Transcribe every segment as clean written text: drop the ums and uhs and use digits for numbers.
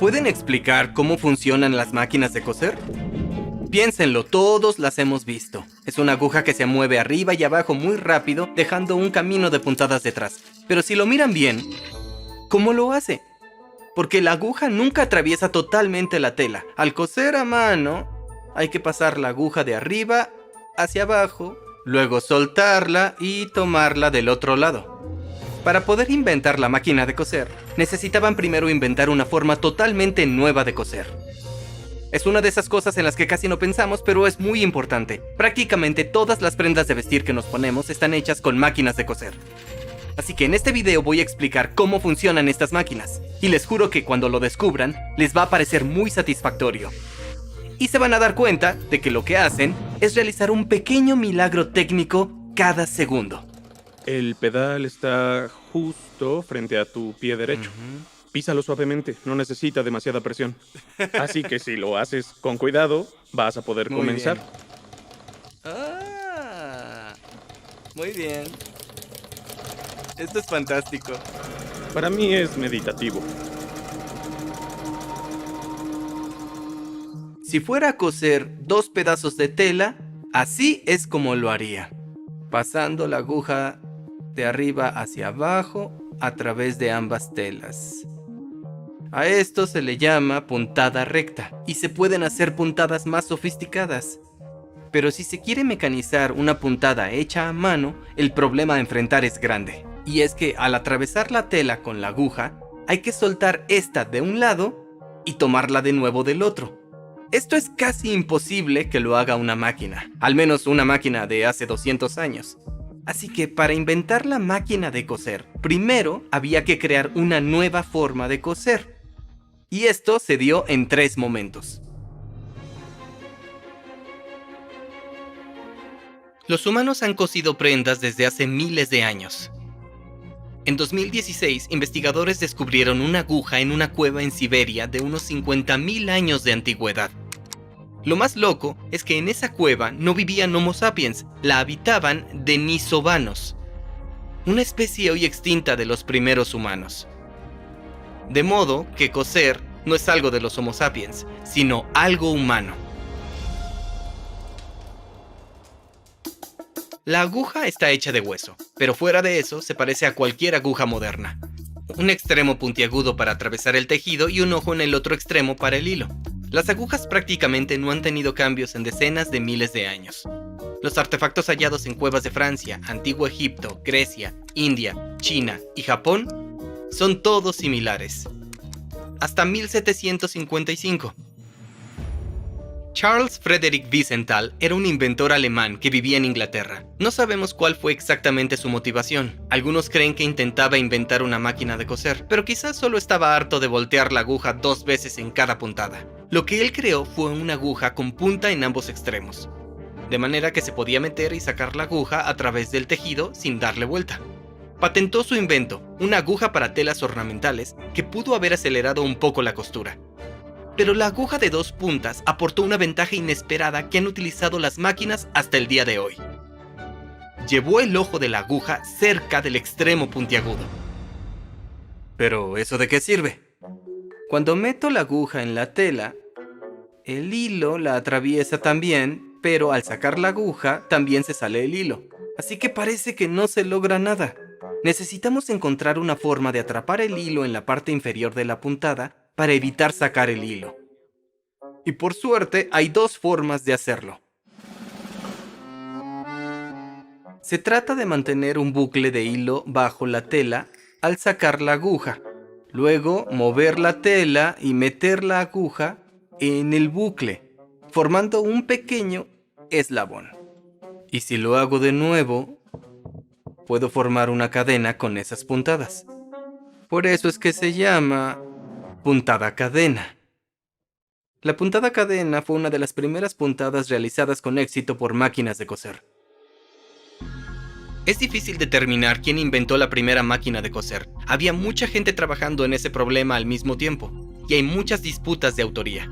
¿Pueden explicar cómo funcionan las máquinas de coser? Piénsenlo, todos las hemos visto. Es una aguja que se mueve arriba y abajo muy rápido, dejando un camino de puntadas detrás. Pero si lo miran bien, ¿cómo lo hace? Porque la aguja nunca atraviesa totalmente la tela. Al coser a mano, hay que pasar la aguja de arriba hacia abajo, luego soltarla y tomarla del otro lado. Para poder inventar la máquina de coser, necesitaban primero inventar una forma totalmente nueva de coser. Es una de esas cosas en las que casi no pensamos, pero es muy importante. Prácticamente todas las prendas de vestir que nos ponemos están hechas con máquinas de coser. Así que en este video voy a explicar cómo funcionan estas máquinas. Y les juro que cuando lo descubran, les va a parecer muy satisfactorio. Y se van a dar cuenta de que lo que hacen es realizar un pequeño milagro técnico cada segundo. El pedal está justo frente a tu pie derecho. Písalo suavemente, no necesita demasiada presión. Así que si lo haces con cuidado, vas a poder comenzar. Muy bien. Esto es fantástico. Para mí es meditativo. Si fuera a coser 2 pedazos de tela, así es como lo haría. Pasando la aguja de arriba hacia abajo a través de ambas telas. A esto se le llama puntada recta y se pueden hacer puntadas más sofisticadas. Pero si se quiere mecanizar una puntada hecha a mano, el problema a enfrentar es grande. Y es que al atravesar la tela con la aguja, hay que soltar esta de un lado y tomarla de nuevo del otro. Esto es casi imposible que lo haga una máquina, al menos una máquina de hace 200 años. Así que para inventar la máquina de coser, primero había que crear una nueva forma de coser. Y esto se dio en 3 momentos. Los humanos han cosido prendas desde hace miles de años. En 2016, investigadores descubrieron una aguja en una cueva en Siberia de unos 50.000 años de antigüedad. Lo más loco es que en esa cueva no vivían Homo sapiens, la habitaban denisovanos, una especie hoy extinta de los primeros humanos. De modo que coser no es algo de los Homo sapiens, sino algo humano. La aguja está hecha de hueso, pero fuera de eso se parece a cualquier aguja moderna. Un extremo puntiagudo para atravesar el tejido y un ojo en el otro extremo para el hilo. Las agujas prácticamente no han tenido cambios en decenas de miles de años. Los artefactos hallados en cuevas de Francia, Antiguo Egipto, Grecia, India, China y Japón son todos similares. Hasta 1755. Charles Frederick Wiesenthal era un inventor alemán que vivía en Inglaterra. No sabemos cuál fue exactamente su motivación. Algunos creen que intentaba inventar una máquina de coser, pero quizás solo estaba harto de voltear la aguja 2 veces en cada puntada. Lo que él creó fue una aguja con punta en ambos extremos, de manera que se podía meter y sacar la aguja a través del tejido sin darle vuelta. Patentó su invento, una aguja para telas ornamentales que pudo haber acelerado un poco la costura. Pero la aguja de 2 puntas aportó una ventaja inesperada que han utilizado las máquinas hasta el día de hoy. Llevó el ojo de la aguja cerca del extremo puntiagudo. ¿Pero eso de qué sirve? Cuando meto la aguja en la tela, el hilo la atraviesa también, pero al sacar la aguja también se sale el hilo. Así que parece que no se logra nada. Necesitamos encontrar una forma de atrapar el hilo en la parte inferior de la puntada para evitar sacar el hilo. Y por suerte hay 2 formas de hacerlo. Se trata de mantener un bucle de hilo bajo la tela al sacar la aguja. Luego mover la tela y meter la aguja en el bucle, formando un pequeño eslabón. Y si lo hago de nuevo, puedo formar una cadena con esas puntadas. Por eso es que se llama puntada cadena. La puntada cadena fue una de las primeras puntadas realizadas con éxito por máquinas de coser. Es difícil determinar quién inventó la primera máquina de coser. Había mucha gente trabajando en ese problema al mismo tiempo, y hay muchas disputas de autoría.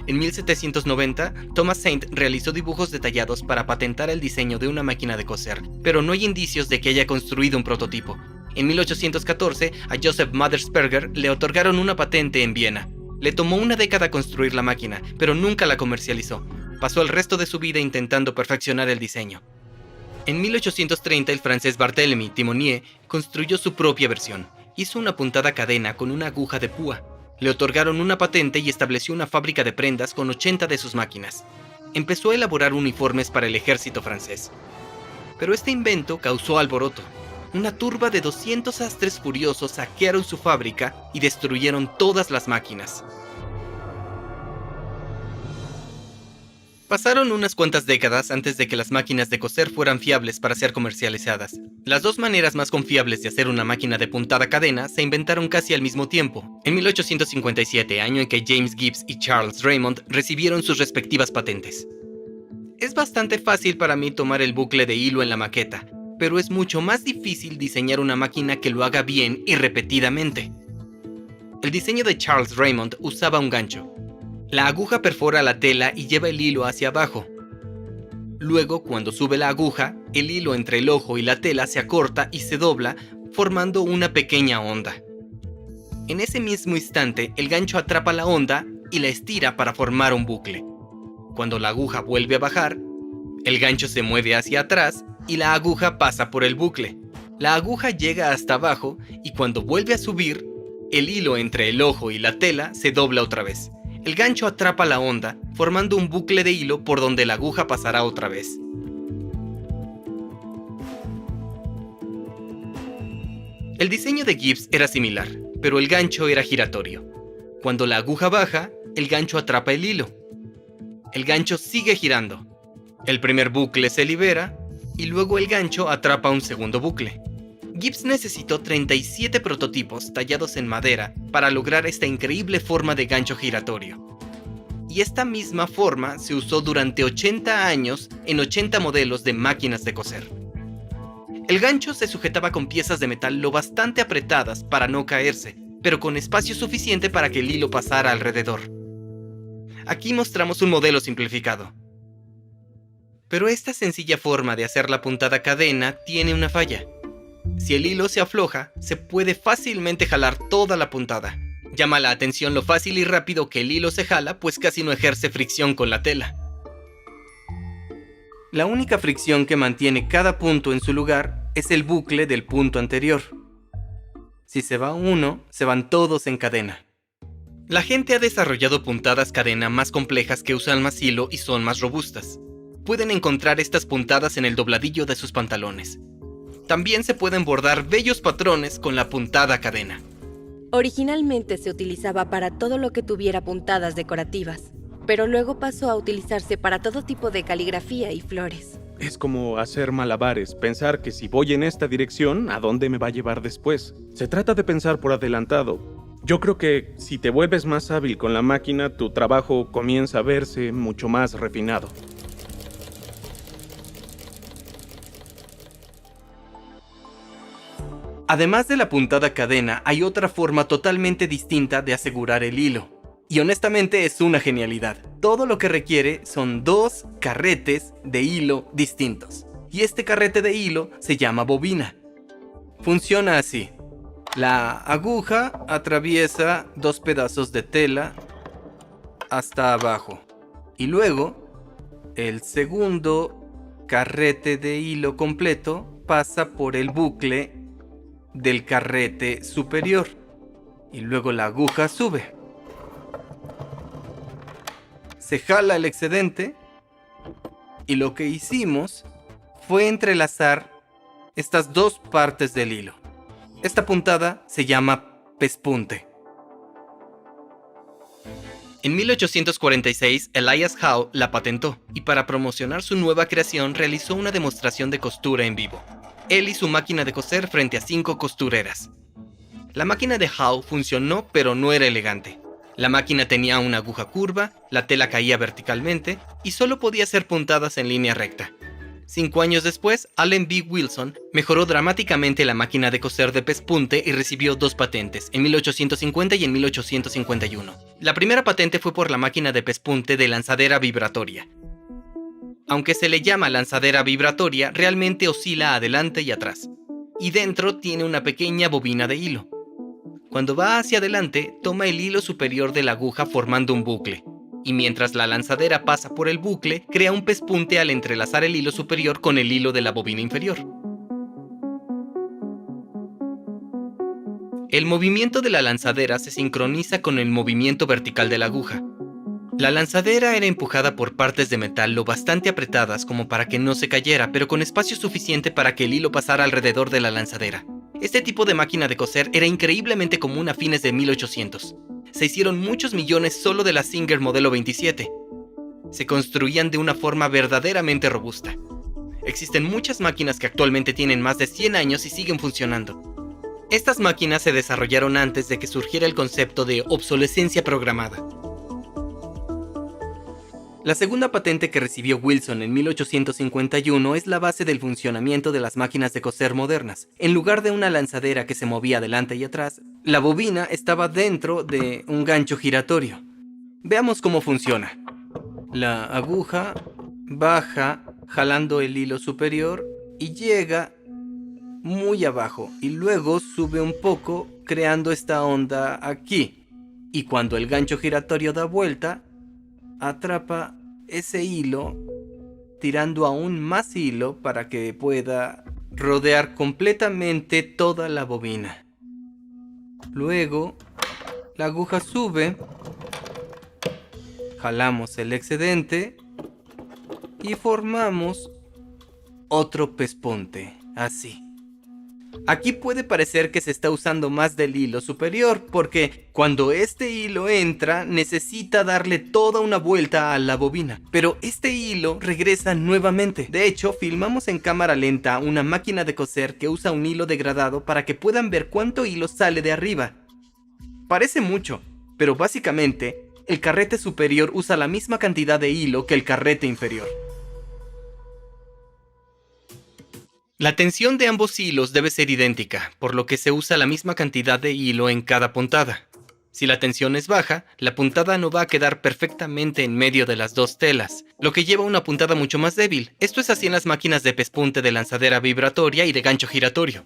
En 1790, Thomas Saint realizó dibujos detallados para patentar el diseño de una máquina de coser, pero no hay indicios de que haya construido un prototipo. En 1814, a Joseph Mothersperger le otorgaron una patente en Viena. Le tomó una década construir la máquina, pero nunca la comercializó. Pasó el resto de su vida intentando perfeccionar el diseño. En 1830, el francés Barthélemy Timonier construyó su propia versión. Hizo una puntada cadena con una aguja de púa. Le otorgaron una patente y estableció una fábrica de prendas con 80 de sus máquinas. Empezó a elaborar uniformes para el ejército francés. Pero este invento causó alboroto. Una turba de 200 sastres furiosos saquearon su fábrica y destruyeron todas las máquinas. Pasaron unas cuantas décadas antes de que las máquinas de coser fueran fiables para ser comercializadas. Las dos maneras más confiables de hacer una máquina de puntada cadena se inventaron casi al mismo tiempo, en 1857, año en que James Gibbs y Charles Raymond recibieron sus respectivas patentes. Es bastante fácil para mí tomar el bucle de hilo en la maqueta, pero es mucho más difícil diseñar una máquina que lo haga bien y repetidamente. El diseño de Charles Raymond usaba un gancho. La aguja perfora la tela y lleva el hilo hacia abajo. Luego, cuando sube la aguja, el hilo entre el ojo y la tela se acorta y se dobla, formando una pequeña onda. En ese mismo instante, el gancho atrapa la onda y la estira para formar un bucle. Cuando la aguja vuelve a bajar, el gancho se mueve hacia atrás y la aguja pasa por el bucle. La aguja llega hasta abajo y cuando vuelve a subir, el hilo entre el ojo y la tela se dobla otra vez. El gancho atrapa la onda, formando un bucle de hilo por donde la aguja pasará otra vez. El diseño de Gibbs era similar, pero el gancho era giratorio. Cuando la aguja baja, el gancho atrapa el hilo. El gancho sigue girando. El primer bucle se libera y luego el gancho atrapa un segundo bucle. Gibbs necesitó 37 prototipos tallados en madera para lograr esta increíble forma de gancho giratorio. Y esta misma forma se usó durante 80 años en 80 modelos de máquinas de coser. El gancho se sujetaba con piezas de metal lo bastante apretadas para no caerse, pero con espacio suficiente para que el hilo pasara alrededor. Aquí mostramos un modelo simplificado. Pero esta sencilla forma de hacer la puntada cadena tiene una falla. Si el hilo se afloja, se puede fácilmente jalar toda la puntada. Llama la atención lo fácil y rápido que el hilo se jala, pues casi no ejerce fricción con la tela. La única fricción que mantiene cada punto en su lugar es el bucle del punto anterior. Si se va uno, se van todos en cadena. La gente ha desarrollado puntadas cadena más complejas que usan más hilo y son más robustas. Pueden encontrar estas puntadas en el dobladillo de sus pantalones. También se pueden bordar bellos patrones con la puntada cadena. Originalmente se utilizaba para todo lo que tuviera puntadas decorativas, pero luego pasó a utilizarse para todo tipo de caligrafía y flores. Es como hacer malabares, pensar que si voy en esta dirección, ¿a dónde me va a llevar después? Se trata de pensar por adelantado. Yo creo que si te vuelves más hábil con la máquina, tu trabajo comienza a verse mucho más refinado. Además de la puntada cadena, hay otra forma totalmente distinta de asegurar el hilo. Y honestamente es una genialidad. Todo lo que requiere son dos carretes de hilo distintos. Y este carrete de hilo se llama bobina. Funciona así. La aguja atraviesa dos pedazos de tela hasta abajo. Y luego, el segundo carrete de hilo completo pasa por el bucle del carrete superior. Y luego la aguja sube. Se jala el excedente. Y lo que hicimos fue entrelazar estas dos partes del hilo. Esta puntada se llama pespunte. En 1846, Elias Howe la patentó y para promocionar su nueva creación realizó una demostración de costura en vivo. Él y su máquina de coser frente a 5 costureras. La máquina de Howe funcionó, pero no era elegante. La máquina tenía una aguja curva, la tela caía verticalmente y solo podía hacer puntadas en línea recta. 5 años después, Allen B. Wilson mejoró dramáticamente la máquina de coser de pespunte y recibió 2 patentes, en 1850 y en 1851. La primera patente fue por la máquina de pespunte de lanzadera vibratoria. Aunque se le llama lanzadera vibratoria, realmente oscila adelante y atrás. Y dentro tiene una pequeña bobina de hilo. Cuando va hacia adelante, toma el hilo superior de la aguja formando un bucle. Y mientras la lanzadera pasa por el bucle, crea un pespunte al entrelazar el hilo superior con el hilo de la bobina inferior. El movimiento de la lanzadera se sincroniza con el movimiento vertical de la aguja. La lanzadera era empujada por partes de metal lo bastante apretadas como para que no se cayera, pero con espacio suficiente para que el hilo pasara alrededor de la lanzadera. Este tipo de máquina de coser era increíblemente común a fines de 1800. Se hicieron muchos millones solo de la Singer modelo 27. Se construían de una forma verdaderamente robusta. Existen muchas máquinas que actualmente tienen más de 100 años y siguen funcionando. Estas máquinas se desarrollaron antes de que surgiera el concepto de obsolescencia programada. La segunda patente que recibió Wilson en 1851 es la base del funcionamiento de las máquinas de coser modernas. En lugar de una lanzadera que se movía adelante y atrás, la bobina estaba dentro de un gancho giratorio. Veamos cómo funciona. La aguja baja jalando el hilo superior y llega muy abajo y luego sube un poco creando esta onda aquí. Y cuando el gancho giratorio da vuelta, atrapa ese hilo tirando aún más hilo para que pueda rodear completamente toda la bobina. Luego, la aguja sube, jalamos el excedente y formamos otro pespunte, así. Aquí puede parecer que se está usando más del hilo superior, porque cuando este hilo entra, necesita darle toda una vuelta a la bobina. Pero este hilo regresa nuevamente. De hecho, filmamos en cámara lenta una máquina de coser que usa un hilo degradado para que puedan ver cuánto hilo sale de arriba. Parece mucho, pero básicamente, el carrete superior usa la misma cantidad de hilo que el carrete inferior. La tensión de ambos hilos debe ser idéntica, por lo que se usa la misma cantidad de hilo en cada puntada. Si la tensión es baja, la puntada no va a quedar perfectamente en medio de las dos telas, lo que lleva a una puntada mucho más débil. Esto es así en las máquinas de pespunte de lanzadera vibratoria y de gancho giratorio.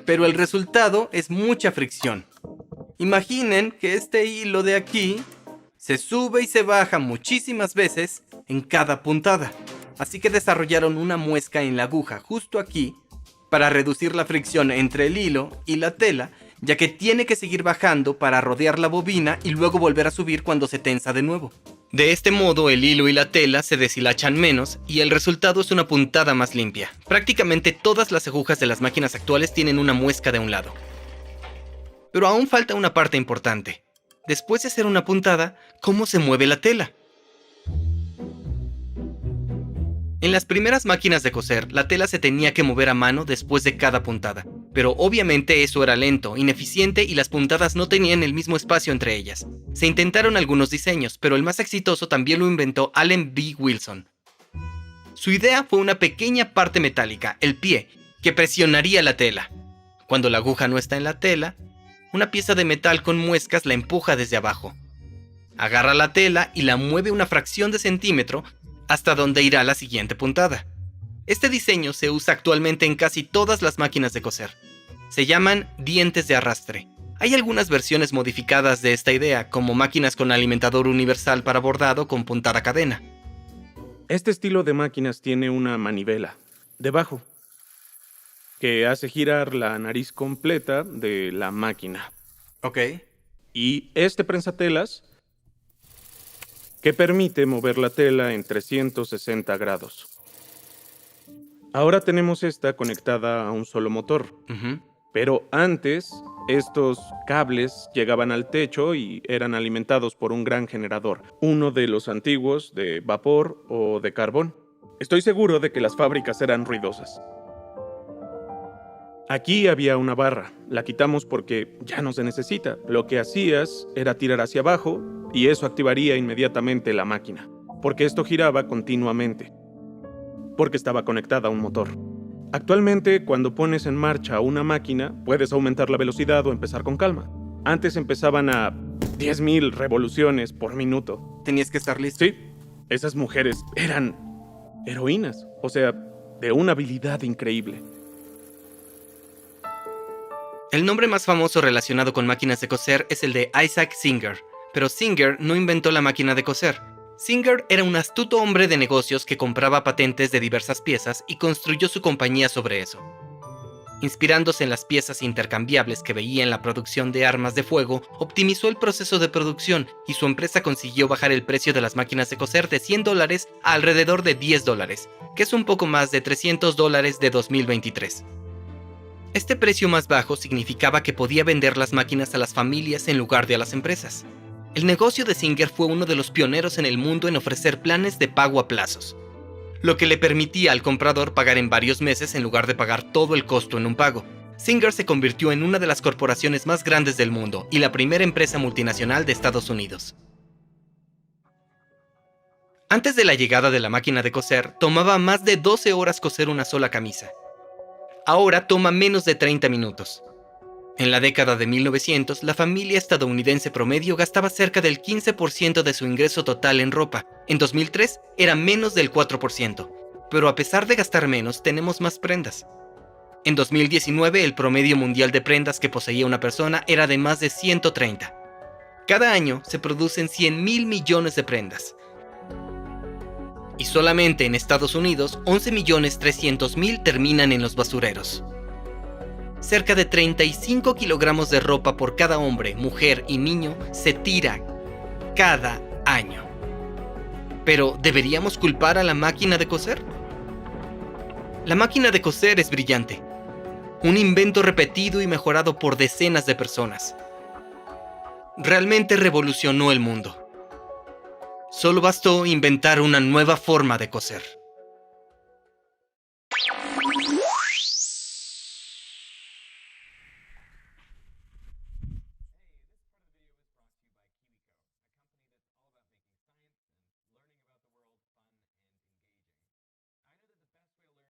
Pero el resultado es mucha fricción. Imaginen que este hilo de aquí se sube y se baja muchísimas veces en cada puntada. Así que desarrollaron una muesca en la aguja justo aquí para reducir la fricción entre el hilo y la tela, ya que tiene que seguir bajando para rodear la bobina y luego volver a subir cuando se tensa de nuevo. De este modo el hilo y la tela se deshilachan menos y el resultado es una puntada más limpia. Prácticamente todas las agujas de las máquinas actuales tienen una muesca de un lado. Pero aún falta una parte importante. Después de hacer una puntada, ¿cómo se mueve la tela? En las primeras máquinas de coser, la tela se tenía que mover a mano después de cada puntada. Pero obviamente eso era lento, ineficiente y las puntadas no tenían el mismo espacio entre ellas. Se intentaron algunos diseños, pero el más exitoso también lo inventó Allen B. Wilson. Su idea fue una pequeña parte metálica, el pie, que presionaría la tela. Cuando la aguja no está en la tela, una pieza de metal con muescas la empuja desde abajo. Agarra la tela y la mueve una fracción de centímetro hasta donde irá la siguiente puntada. Este diseño se usa actualmente en casi todas las máquinas de coser. Se llaman dientes de arrastre. Hay algunas versiones modificadas de esta idea, como máquinas con alimentador universal para bordado con puntada cadena. Este estilo de máquinas tiene una manivela debajo que hace girar la nariz completa de la máquina. Ok. Y este prensatelas que permite mover la tela en 360 grados. Ahora tenemos esta conectada a un solo motor. Pero antes, estos cables llegaban al techo y eran alimentados por un gran generador, uno de los antiguos de vapor o de carbón. Estoy seguro de que las fábricas eran ruidosas. Aquí había una barra, la quitamos porque ya no se necesita. Lo que hacías era tirar hacia abajo y eso activaría inmediatamente la máquina, porque esto giraba continuamente, porque estaba conectada a un motor. Actualmente, cuando pones en marcha una máquina, puedes aumentar la velocidad o empezar con calma. Antes empezaban a 10,000 revoluciones por minuto. Tenías que estar listo. Sí, esas mujeres eran heroínas, o sea, de una habilidad increíble. El nombre más famoso relacionado con máquinas de coser es el de Isaac Singer, pero Singer no inventó la máquina de coser. Singer era un astuto hombre de negocios que compraba patentes de diversas piezas y construyó su compañía sobre eso. Inspirándose en las piezas intercambiables que veía en la producción de armas de fuego, optimizó el proceso de producción y su empresa consiguió bajar el precio de las máquinas de coser de $100 a alrededor de $10, que es un poco más de $300 de 2023. Este precio más bajo significaba que podía vender las máquinas a las familias en lugar de a las empresas. El negocio de Singer fue uno de los pioneros en el mundo en ofrecer planes de pago a plazos, lo que le permitía al comprador pagar en varios meses en lugar de pagar todo el costo en un pago. Singer se convirtió en una de las corporaciones más grandes del mundo y la primera empresa multinacional de Estados Unidos. Antes de la llegada de la máquina de coser, tomaba más de 12 horas coser una sola camisa. Ahora toma menos de 30 minutos. En la década de 1900, la familia estadounidense promedio gastaba cerca del 15% de su ingreso total en ropa. En 2003 era menos del 4%, pero a pesar de gastar menos, tenemos más prendas. En 2019, el promedio mundial de prendas que poseía una persona era de más de 130. Cada año se producen 100.000 millones de prendas. Y solamente en Estados Unidos, 11.300.000 terminan en los basureros. Cerca de 35 kilogramos de ropa por cada hombre, mujer y niño se tira cada año. Pero, ¿deberíamos culpar a la máquina de coser? La máquina de coser es brillante. Un invento repetido y mejorado por decenas de personas. Realmente revolucionó el mundo. Solo bastó inventar una nueva forma de coser.